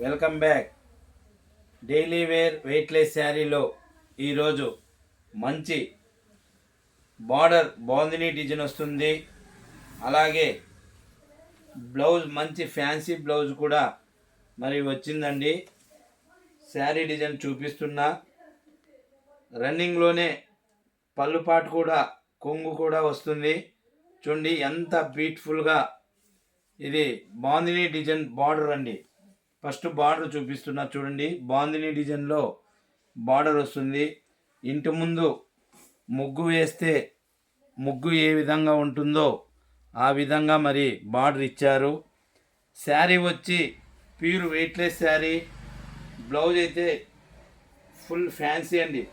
Welcome back. Daily wear weightless శారీలో ఈరోజు మంచి బార్డర్ బాందినీ డిజైన్ వస్తుంది. అలాగే బ్లౌజ్ మంచి ఫ్యాన్సీ బ్లౌజ్ కూడా మరి వచ్చిందండి. శారీ డిజైన్ చూపిస్తున్నా. రన్నింగ్లోనే పళ్ళుపాటు కూడా కొంగు కూడా వస్తుంది. చూడండి ఎంత బ్యూటిఫుల్గా ఇది బాందినీ డిజైన్ బార్డర్ అండి. ఫస్ట్ బార్డర్ చూపిస్తున్నా చూడండి. బాందినీ డిజైన్లో బార్డర్ వస్తుంది. ఇంటి ముందు ముగ్గు వేస్తే ముగ్గు ఏ విధంగా ఉంటుందో ఆ విధంగా మరి బార్డర్ ఇచ్చారు. శారీ వచ్చి ప్యూర్ వెయిట్లెస్ శారీ. బ్లౌజ్ అయితే ఫుల్ ఫ్యాన్సీ అండి.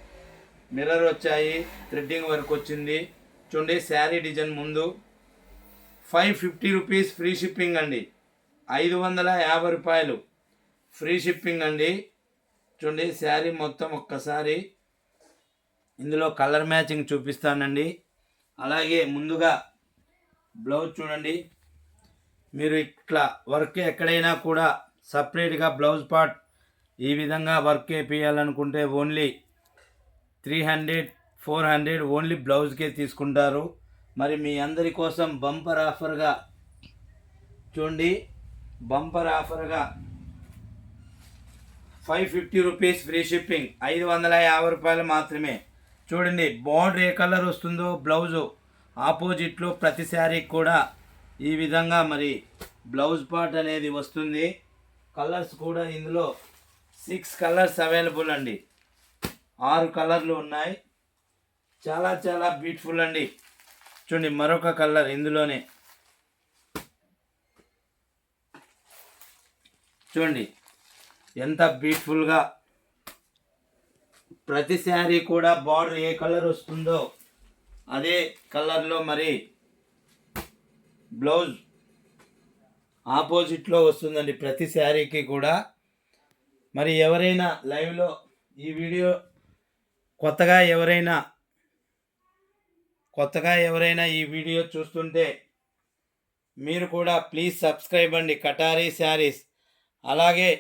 మిర్రర్ వచ్చాయి, థ్రెడ్డింగ్ వర్క్ వచ్చింది. చూడండి శారీ డిజైన్ ముందు 550 రూపీస్ ఫ్రీ షిప్పింగ్ అండి. 550 రూపాయలు ఫ్రీ షిప్పింగ్ అండి. చూడండి శారీ మొత్తం ఒక్కసారి ఇందులో కలర్ మ్యాచింగ్ చూపిస్తానండి. అలాగే ముందుగా బ్లౌజ్ చూడండి. మీరు ఇట్లా వర్క్ ఎక్కడైనా కూడా సపరేట్గా బ్లౌజ్ పార్ట్ ఈ విధంగా వర్క్ వేయాలనుకుంటే ఓన్లీ 300-400 ఓన్లీ బ్లౌజ్కే తీసుకుంటారు. మరి మీ అందరి కోసం బంపర్ ఆఫర్గా చూడండి, బంపర్ ఆఫర్గా 550 రూపీస్ ఫ్రీ షిప్పింగ్, 550 రూపాయలు మాత్రమే. చూడండి బార్డర్ ఏ కలర్ వస్తుందో బ్లౌజు ఆపోజిట్లో ప్రతి శారీకి కూడా ఈ విధంగా మరి బ్లౌజ్ పార్ట్ అనేది వస్తుంది. కలర్స్ కూడా ఇందులో 6 కలర్స్ అవైలబుల్ అండి. 6 కలర్లు ఉన్నాయి. చాలా చాలా బ్యూటిఫుల్ అండి. చూడండి మరొక కలర్ ఇందులోనే. చూడండి ఎంత బ్యూటిఫుల్గా ప్రతి శారీ కూడా బార్డర్ ఏ కలర్ వస్తుందో అదే కలర్లో మరి బ్లౌజ్ ఆపోజిట్లో వస్తుందండి ప్రతి శారీకి కూడా. మరి ఎవరైనా లైవ్లో ఈ వీడియో కొత్తగా ఎవరైనా ఈ వీడియో చూస్తుంటే మీరు కూడా ప్లీజ్ సబ్స్క్రైబ్ అండి, కటారీ శారీస్. అలాగే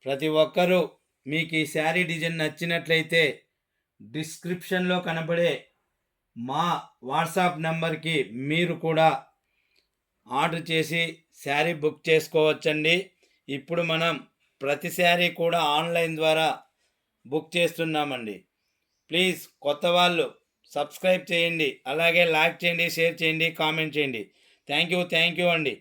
ప్రతి ఒక్కరూ మీకు ఈ శారీ డిజైన్ నచ్చినట్లయితే డిస్క్రిప్షన్లో కనబడే మా వాట్సాప్ నెంబర్కి మీరు కూడా ఆర్డర్ చేసి శారీ బుక్ చేసుకోవచ్చండి. ఇప్పుడు మనం ప్రతి శారీ కూడా ఆన్లైన్ ద్వారా బుక్ చేస్తున్నామండి. ప్లీజ్ కొత్త వాళ్ళు సబ్స్క్రైబ్ చేయండి, అలాగే లైక్ చేయండి, షేర్ చేయండి, కామెంట్ చేయండి. థ్యాంక్ యూ అండి.